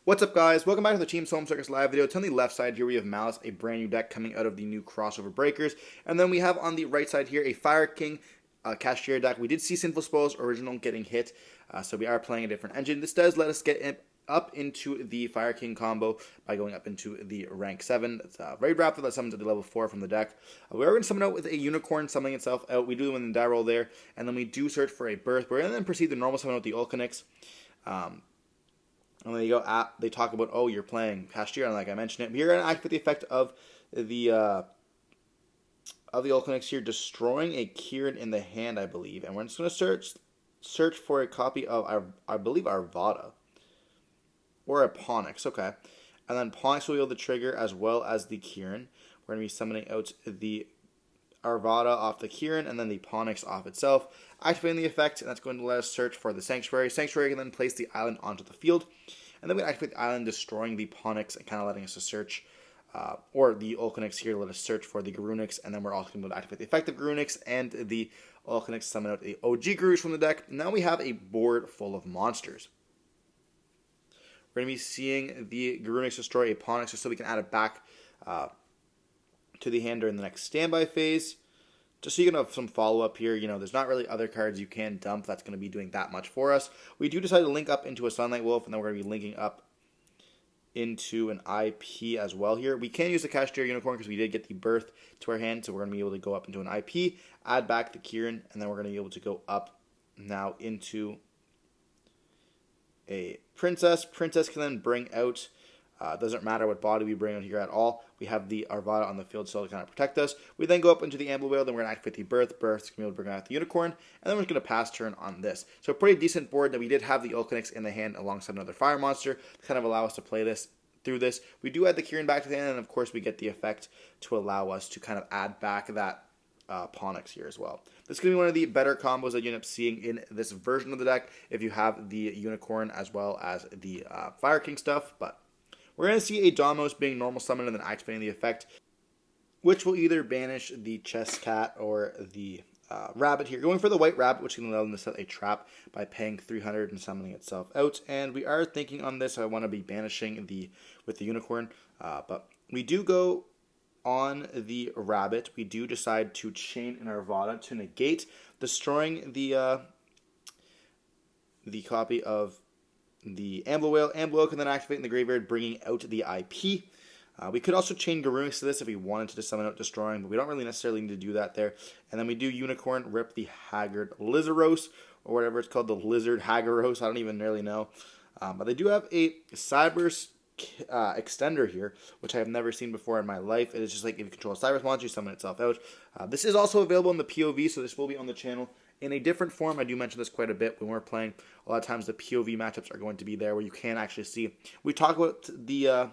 What's up, guys? Welcome back to the Team Solemn Circus live video. On the left side here we have Malice, a brand new deck coming out of the new crossover breakers, and then we have on the right side here a Fire King Kashtira deck. We did see Sinful Spoils original getting hit, so we are playing a different engine. This does let us get up into the Fire King combo by going up into the rank 7. It's very rapid. That summons at the level 4 from the deck. We are going to summon out with a Unicorn summoning itself out. We do win the die roll there, and then we do search for a Birth. We're going to then proceed the normal summon with the Ulcanix. And then you go they talk about, oh, you're playing Kashtira, and like I mentioned it, you're going to activate the effect of the Ulcanix here, destroying a Kieran in the hand, I believe. And we're just going to search for a copy of, I believe, Arvada. Or a Ponix, okay. And then Ponix will be able to trigger as well as the Kieran. We're going to be summoning out the Arvada off the Kieran, and then the Ponix off itself, activating the effect, and that's going to let us search for the Sanctuary. Sanctuary can then place the island onto the field, and then we activate the island, destroying the Ponix and kind of letting us to search, or the Ulcanix here, let us search for the Garunix, and then we're also going to activate the effect of Garunix and the Ulcanix, summon out the OG Garunix from the deck. Now we have a board full of monsters. We're going to be seeing the Garunix destroy a Ponix, just so we can add it back to the hand during the next standby phase. Just so you can have some follow-up here, you know, there's not really other cards you can dump that's going to be doing that much for us. We do decide to link up into a Sunlight Wolf, and then we're going to be linking up into an IP as well here. We can use the Kashtira Unicorn because we did get the Birth to our hand, so we're going to be able to go up into an IP, add back the Kieran, and then we're going to be able to go up now into a Princess. Princess can then bring out, doesn't matter what body we bring out here at all. We have the Arvada on the field still to kind of protect us. We then go up into the Amble Whale, then we're going to activate the Birth. Birth's going to be able to bring out the Unicorn, and then we're just going to pass turn on this. So a pretty decent board that we did have the Ulcanix in the hand alongside another Fire Monster to kind of allow us to play this through this. We do add the Kieran back to the hand, and of course we get the effect to allow us to kind of add back that Ponix here as well. This is going to be one of the better combos that you end up seeing in this version of the deck if you have the Unicorn as well as the Fire King stuff, but we're going to see a Domos being normal summoned and then activating the effect, which will either banish the Chess Cat or the Rabbit here. Going for the White Rabbit, which can allow them to set a trap by paying 300 and summoning itself out. And we are thinking on this, I want to be banishing with the Unicorn, but we do go on the Rabbit. We do decide to chain an Arvada to negate, destroying the copy of the Amble Whale. Amble Whale can then activate in the graveyard, bringing out the IP. We could also chain Garunix to this if we wanted to summon out Destroying, but we don't really necessarily need to do that there. And then we do Unicorn, rip the Haggard Lizardos, or whatever it's called, the Lizard Haggaros. I don't even really know. But they do have a Cyberse extender here, which I have never seen before in my life. It is just like if you control a Cyberse monster, you summon itself out. This is also available in the POV, so this will be on the channel in a different form. I do mention this quite a bit when we're playing. A lot of times the POV matchups are going to be there where you can actually see. We talk about the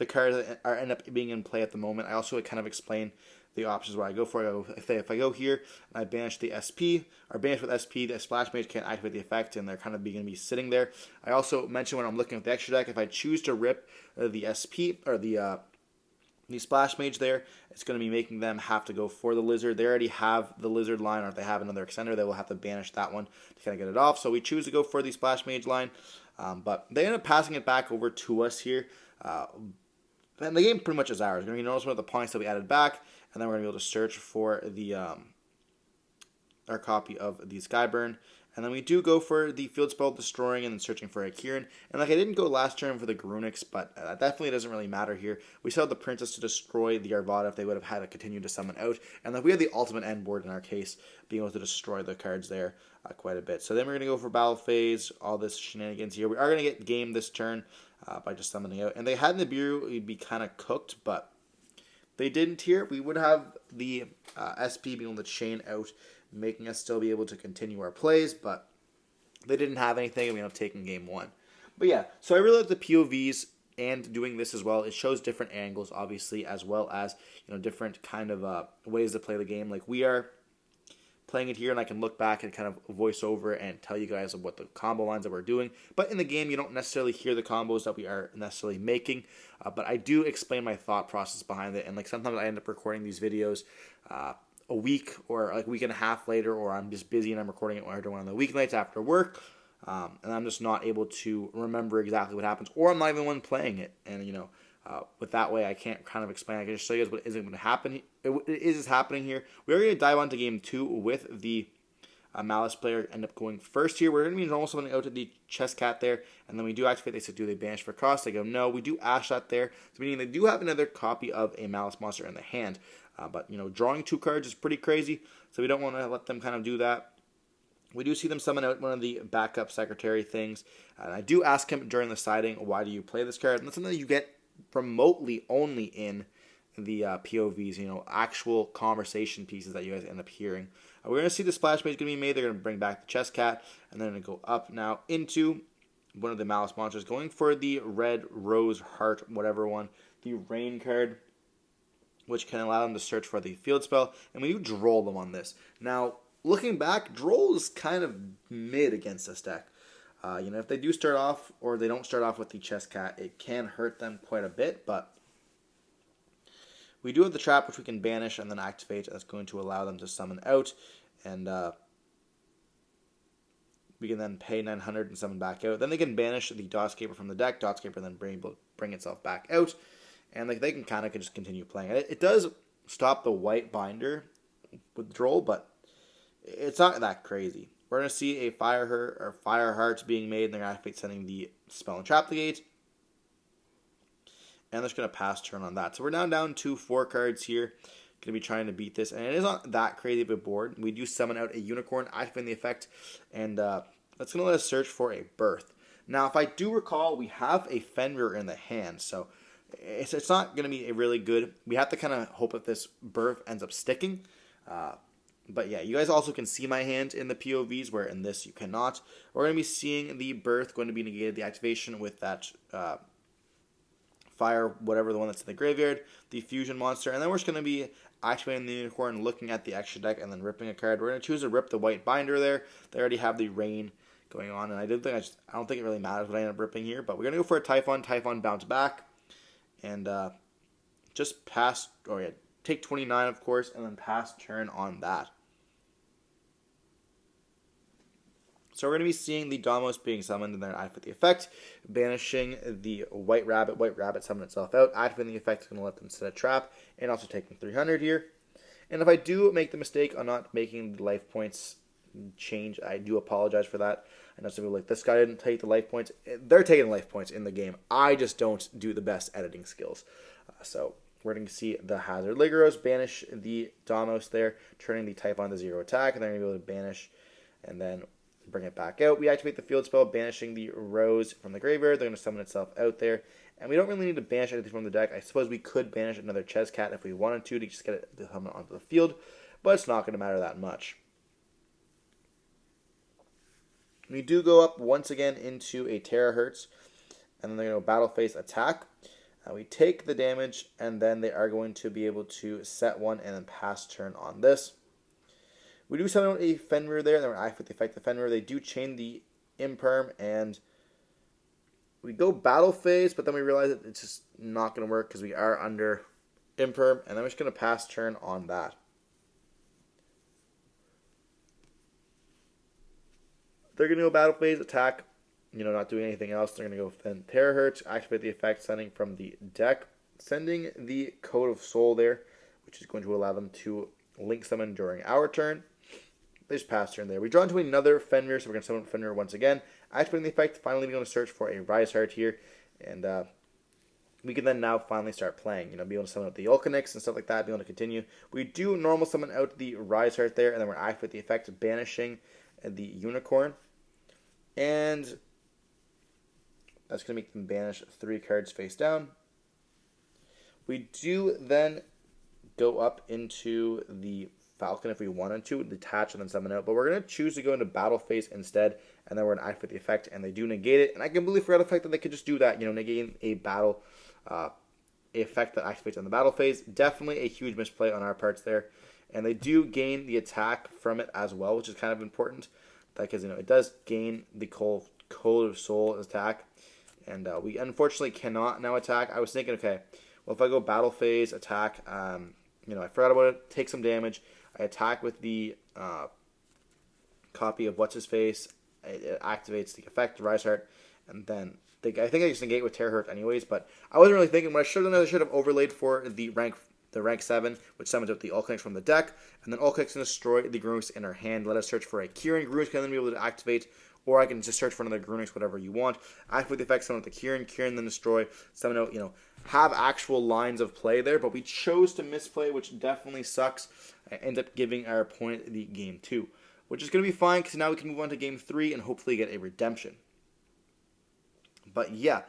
cards that end up being in play at the moment. I also kind of explain the options where I go for. If I go here and I banish the SP, or banish with SP, the Splash Mage can't activate the effect, and they're kind of going to be sitting there. I also mentioned when I'm looking at the extra deck, if I choose to rip the SP, or the Splash Mage there, it's going to be making them have to go for the Lizard. They already have the Lizard line, or if they have another extender, they will have to banish that one to kind of get it off. So we choose to go for the Splash Mage line, but they end up passing it back over to us here. And the game pretty much is ours. We're going to notice one of the points that we added back, and then we're going to be able to search for the our copy of the Skyburn. And then we do go for the Field Spell, destroying and then searching for a Kieran. And like I didn't go last turn for the Garunix, but that definitely doesn't really matter here. We still have the Princess to destroy the Arvada if they would have had to continue to summon out. And like we had the ultimate end board in our case, being able to destroy the cards there quite a bit. So then we're going to go for Battle Phase, all this shenanigans here. We are going to get game this turn by just summoning out. And they had Nibiru, we'd be kind of cooked, but they didn't here. We would have the SP being able to chain out, making us still be able to continue our plays, but they didn't have anything, and we ended up taking game one. But yeah, so I really like the POVs and doing this as well. It shows different angles, obviously, as well as, you know, different kind of ways to play the game. Like we are playing it here, and I can look back and kind of voice over and tell you guys what the combo lines that we're doing. But in the game, you don't necessarily hear the combos that we are necessarily making. But I do explain my thought process behind it. And like sometimes I end up recording these videos a week or like a week and a half later, or I'm just busy and I'm recording it when I'm doing on the weeknights after work. and I'm just not able to remember exactly what happens, or I'm not even the one playing it. And with that way, I can't kind of explain. I can just show you guys what isn't going to happen. It is happening here. We're going to dive on to game 2 with the Malice player end up going first here. We're going to be normal summoning out to the chest cat there, and then we do activate. They said, do they banish for cost? They go, no. We do ash that there, so meaning they do have another copy of a Malice monster in the hand. But drawing 2 cards is pretty crazy, so we don't want to let them kind of do that. We do see them summon out one of the backup secretary things, and I do ask him during the siding, why do you play this card? And that's something that you get remotely only in the POVs, actual conversation pieces that you guys end up hearing. We're going to see the splash page going to be made. They're going to bring back the chest cat, and then going to go up now into one of the Malice monsters, going for the red rose heart, whatever one, the rain card, which can allow them to search for the field spell, and we do droll them on this. Now, looking back, droll is kind of mid against this deck. If they do start off, or they don't start off with the chest cat, it can hurt them quite a bit, but we do have the trap, which we can banish and then activate. That's going to allow them to summon out, and we can then pay 900 and summon back out. Then they can banish the Dotscaper from the deck. Dotscaper then bring itself back out, and they can kind of just continue playing it. It does stop the white binder with droll, but it's not that crazy. We're going to see a fire hearts being made, and they're going to activate sending the spell and trap the gate. And they're just going to pass turn on that. So we're now down to 4 cards here. Going to be trying to beat this. And it is not that crazy of a board. We do summon out a unicorn, activating the effect. And that's going to let us search for a birth. Now, if I do recall, we have a Fenrir in the hand. So it's not going to be a really good. We have to kind of hope that this birth ends up sticking. But yeah, you guys also can see my hand in the POVs, where in this you cannot. We're going to be seeing the birth going to be negated, the activation with that fire, whatever the one that's in the graveyard, the fusion monster, and then we're just going to be activating the unicorn, looking at the extra deck, and then ripping a card. We're going to choose to rip the white binder there. They already have the rain going on, and I don't think it really matters what I end up ripping here, but we're going to go for a Typhon. Typhon bounce back, and just pass, take 29, of course, and then pass turn on that. So we're going to be seeing the Domos being summoned, and then activate the effect, banishing the white rabbit. White rabbit summon itself out. Activating the effect is going to let them set a trap, and also taking 300 here. And if I do make the mistake on not making the life points change, I do apologize for that. I know some people are like, this guy didn't take the life points. They're taking life points in the game. I just don't do the best editing skills. So we're going to see the Hazard Ligeros banish the Domos there, turning the Typhon to 0 attack, and they're going to be able to banish, and then bring it back out. We activate the field spell, banishing the rose from the graveyard. They're going to summon itself out there. And we don't really need to banish anything from the deck. I suppose we could banish another chest cat if we wanted to just get it to summon onto the field. But it's not going to matter that much. We do go up once again into a terahertz. And then they're going to battle phase attack. We take the damage, and then they are going to be able to set one and then pass turn on this. We do summon a Fenrir there, and then we're activate the effect of Fenrir. They do chain the Imperm, and we go battle phase, but then we realize that it's just not going to work because we are under Imperm, and then we're just going to pass turn on that. They're going to go battle phase, attack, not doing anything else. They're going to go then terahertz, activate the effect, sending from the deck, sending the Code of Soul there, which is going to allow them to link summon during our turn. They just pass turn there. We draw into another Fenrir, so we're going to summon Fenrir once again. Activating the effect, finally we're going to search for a Rise Heart here, and we can then now finally start playing. Be able to summon out the Ulcanix and stuff like that, be able to continue. We do normal summon out the Rise Heart there, and then we're activate the effect, banishing the Unicorn. And that's going to make them banish 3 cards face down. We do then go up into the Falcon if we wanted to, detach and then summon out, but we're going to choose to go into battle phase instead, and then we're going to activate the effect, and they do negate it, and I completely forgot the fact that they could just do that, negating a battle effect that activates on the battle phase. Definitely a huge misplay on our parts there, and they do gain the attack from it as well, which is kind of important, because it does gain the Code of Soul attack, and we unfortunately cannot now attack. I was thinking, okay, well, if I go battle phase, attack, I forgot about it, take some damage, I attack with the copy of What's-His-Face, it activates the effect, Rise Heart, and then I think I just negate with Terror Heart anyways, but I wasn't really thinking what I should have done. I should have overlaid for the rank 7, which summons out the All Connects from the deck, and then All Connects can destroy the Grunix in our hand. Let us search for a Kieran. Grunix can then be able to activate, or I can just search for another Grunix, whatever you want. Activate the effect, summon out the Kieran. Kieran then destroy, summon out, have actual lines of play there, but we chose to misplay, which definitely sucks. I end up giving our opponent the game 2, which is going to be fine, because now we can move on to game 3 and hopefully get a redemption. But yeah,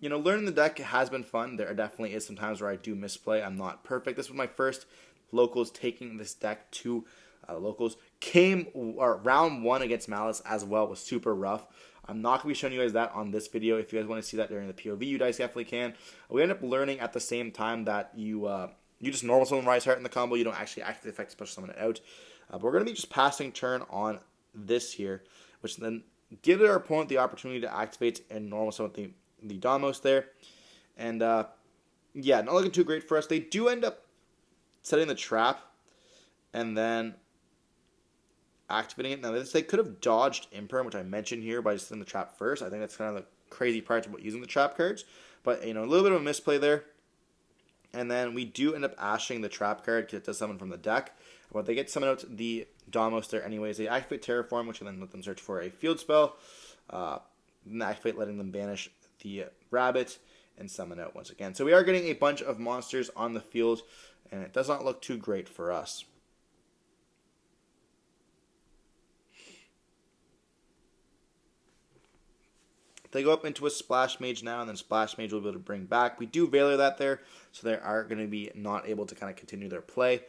learning the deck has been fun. There definitely is some times where I do misplay. I'm not perfect. This was my first locals taking this deck to locals. Round 1 against Malice as well was super rough. I'm not going to be showing you guys that on this video. If you guys want to see that during the POV, you guys definitely can. We end up learning at the same time that you just normal summon Rise Heart in the combo. You don't actually activate the effect, special summon it out. But we're going to be just passing turn on this here, which then gives our opponent the opportunity to activate and normal summon the Domos there. And yeah, not looking too great for us. They do end up setting the trap and then activating it. Now, they could have dodged Imperm, which I mentioned here, by just setting the trap first. I think that's kind of the crazy part about using the trap cards. But, a little bit of a misplay there. And then we do end up ashing the trap card because it does summon from the deck. But they get summoned out the Domos there anyways. They activate Terraform, which will then let them search for a field spell. Then activate, letting them banish the Rabbit and summon out once again. So we are getting a bunch of monsters on the field, and it does not look too great for us. They go up into a Splash Mage now, and then Splash Mage will be able to bring back. We do Valor that there, so they are going to be not able to kind of continue their play.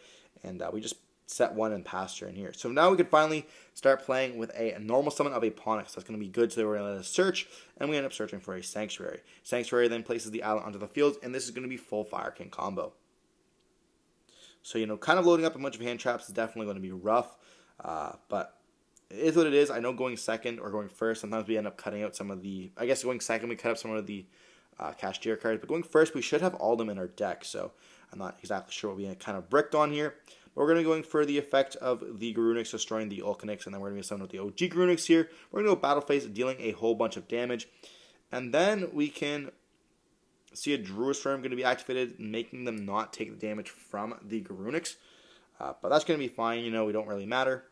And we just set 1 and pass turn here. So now we can finally start playing with a normal summon of a Ponix. That's going to be good, so we're going to let us search, and we end up searching for a Sanctuary. Sanctuary then places the island onto the field, and this is going to be full Fire King combo. So, kind of loading up a bunch of hand traps is definitely going to be rough, but it is what it is. I know going second or going first, sometimes we end up cutting out some of the... I guess going second, we cut up some of the Kashtira cards. But going first, we should have all of them in our deck. So I'm not exactly sure what we kind of bricked on here. But we're going to be going for the effect of the Grunix destroying the Ulcanix. And then we're going to be summon with the OG Grunix here. We're going to go battle phase, dealing a whole bunch of damage. And then we can see a Druid's Firm going to be activated, making them not take the damage from the Grunix. But that's going to be fine. We don't really matter.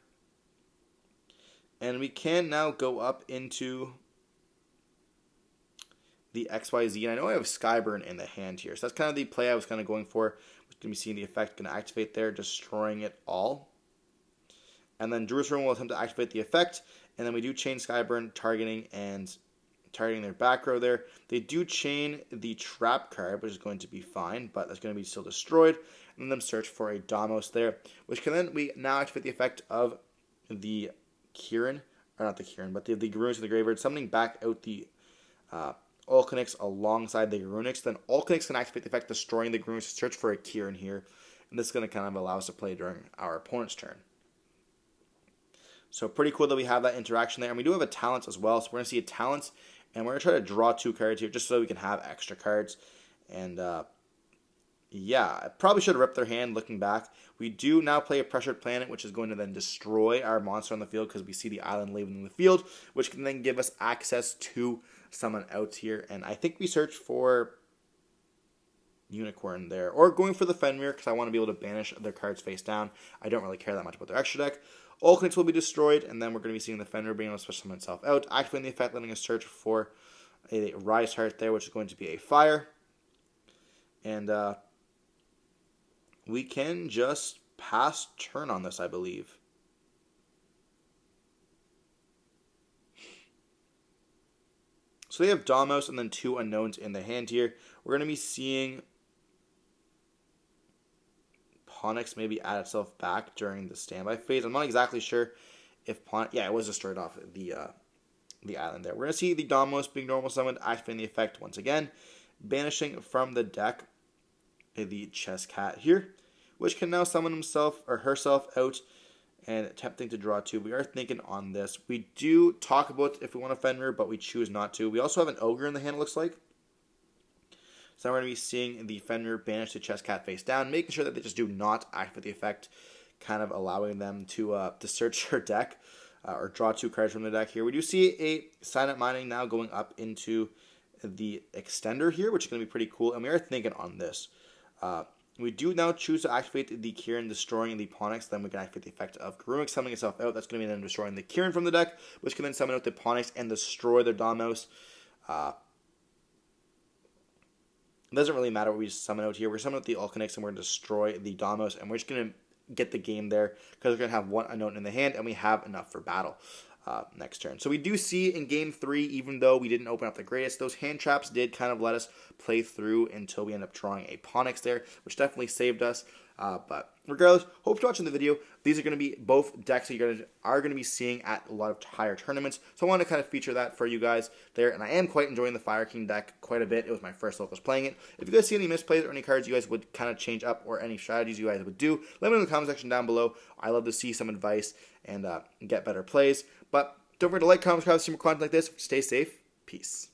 And we can now go up into the XYZ. And I know I have Skyburn in the hand here. So that's kind of the play I was kind of going for. We're going to be seeing the effect going to activate there, destroying it all. And then Druid's Firm will attempt to activate the effect. And then we do chain Skyburn, targeting their back row there. They do chain the trap card, which is going to be fine, but that's going to be still destroyed. And then search for a Domos there, which can then we now activate the effect of the Kieran, or not the Kieran, but the Grunix in the graveyard, summoning back out the Ulcanix alongside the Grunix. Then Ulcanix can activate the effect, destroying the Grunix, search for a Kieran here. And this is going to kind of allow us to play during our opponent's turn. So pretty cool that we have that interaction there. And we do have a Talents as well. So we're going to see a Talents, and we're going to try to draw 2 cards here just so we can have extra cards. And yeah, I probably should have ripped their hand looking back. We do now play a Pressured Planet, which is going to then destroy our monster on the field because we see the island leaving the field, which can then give us access to someone out here. And I think we search for Unicorn there, or going for the Fenrir because I want to be able to banish their cards face down. I don't really care that much about their extra deck. Ulcanix will be destroyed, and then we're going to be seeing the Fenrir being able to special summon itself out, activating the effect, letting us search for a Rise Heart there, which is going to be a fire. And we can just pass turn on this, I believe. So they have Domos and then 2 unknowns in the hand here. We're going to be seeing Ponix maybe add itself back during the standby phase. I'm not exactly sure if Ponix... Yeah, it was destroyed off the island there. We're going to see the Domos being normal summoned, activating the effect once again, banishing from the deck the Chess Cat here, which can now summon himself or herself out and attempting to draw 2. We are thinking on this. We do talk about if we want a Fenrir, but we choose not to. We also have an Ogre in the hand, it looks like. So now we're going to be seeing the Fenrir banish the Chess Cat face down, making sure that they just do not activate the effect, kind of allowing them to search their deck. or draw 2 cards from the deck here. We do see a Silent Mining now going up into the extender here, which is going to be pretty cool, and we are thinking on this. We do now choose to activate the Kieran, destroying the Ponyx. Then we can activate the effect of Garruk summoning itself out. That's going to be then destroying the Kieran from the deck, which can then summon out the Ponyx and destroy their Domos. It doesn't really matter what we summon out here. We're summoning out the Alkanix and we're going to destroy the Domos, and we're just going to get the game there because we're going to have 1 unknown in the hand, and we have enough for battle. Next turn. So we do see in game 3, even though we didn't open up the greatest, those hand traps did kind of let us play through until we end up drawing a Ponyx there, which definitely saved us. But regardless, hope you're watching the video. These are going to be both decks that you are going to be seeing at a lot of higher tournaments. So I want to kind of feature that for you guys there. And I am quite enjoying the Fire King deck quite a bit. It was my first locals playing it. If you guys see any misplays or any cards you guys would kind of change up or any strategies you guys would do, let me know in the comment section down below. I love to see some advice and get better plays. But don't forget to like, comment, subscribe, see more content like this. Stay safe. Peace.